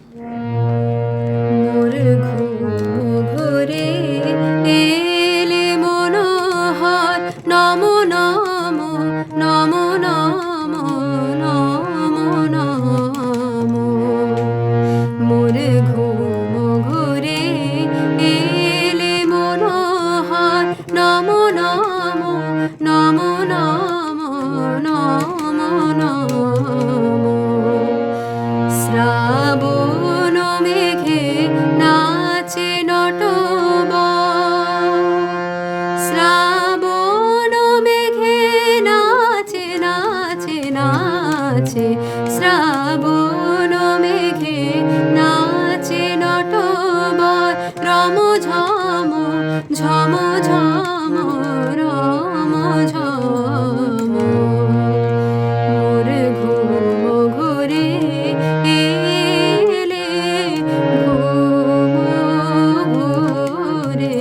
মোর ঘুম ঘুরে এলে মনোহর নম নম নম নম নম নম। মোর ঘুম ঘুরে এলে মনোহর নম নম নম নম নম নম। শ্রাবণ মেঘে নাচে নটবর, শ্রাবণ মেঘে নাচে নাচে নাচে, শ্রাবণ মেঘে নাচে নটবর রম ঝম ঝম ঝম রম ঝম। মোর ঘুম ঘুরে এলে ঘুম ঘুরে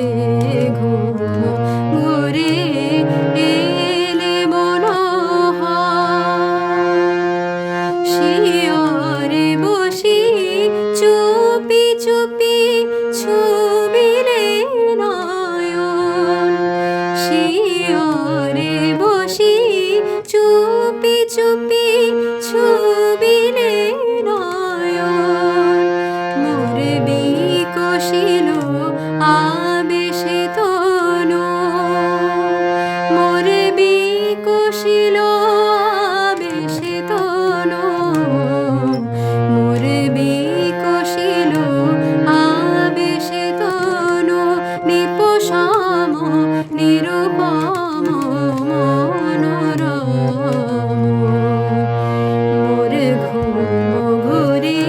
ঘুম ঘুরে এলে মনোহর। শিয়রে বসি চুপি চুপি ছুবিলে নয়ন, শিয়রে বসি চুপি চুপি ছুবিলে নয়ন। মোর বিকশিল আবেশে তনু, মোর বিকশিল আবেশে তনু, মোর বিকশিল আবেশে তনু। নিপসম নিরুপম মনোরম। মোর ঘুম ঘুরে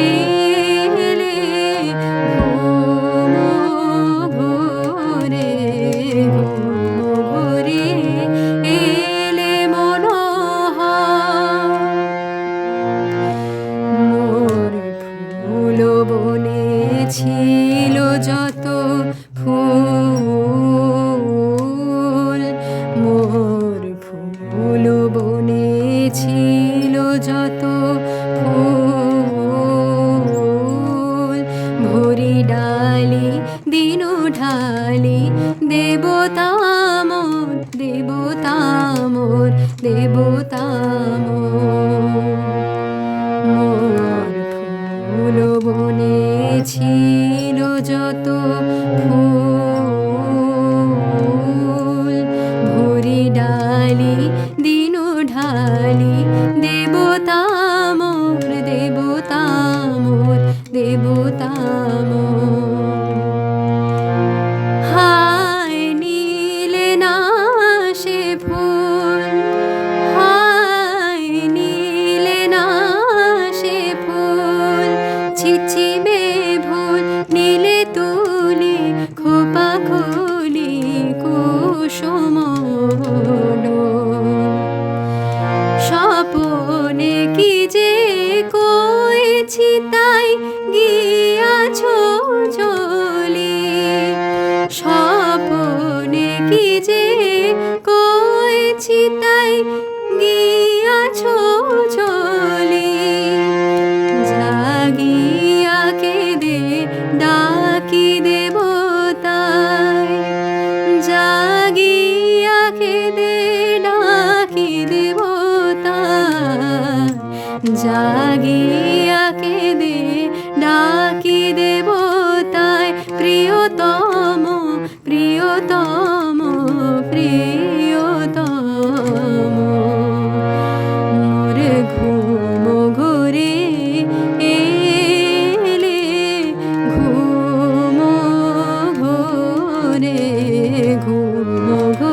এলে ঘুম ঘুরে ঘুম ঘুরে এলে মনোহর। মোর ফুল বনে ছিল যত ফুল, মোর ফুল বনে ছিল যত ফুল। ভরি ডালি দিনু ঢালি দেবতা মোর, দেবতা মোর, দেবতা মোর। মোর ফুল বনে ছিল যত ফুল, ভরি ডালি দিনু ঢালি দেবতা মোর, দেবতা মোর, দেবতা মোর। হায় নীলে না সে ফুল, হায় নীলে না সে ফুল। ছিছিবে ভুল নীলে তুলি খোপা খুলি কুসুম ডোল। স্বপনে কি যে কয়েছি তাই গিয়াছ চলি, স্বপনে কি যে কয়েছি তাই গিয়াছ চলি। জাগিয়া কেঁদে ডাকি দেবতায়, জাগিয়া কেঁদে ডাকি দেবতায়, জাগিয়া কেঁদে ডাকি দেবতায়। প্রিয়তম প্রিয়তম প্রিয়তম। মোর ঘুম ঘুরে এলে ঘুম ঘুরে ঘুম ঘুরে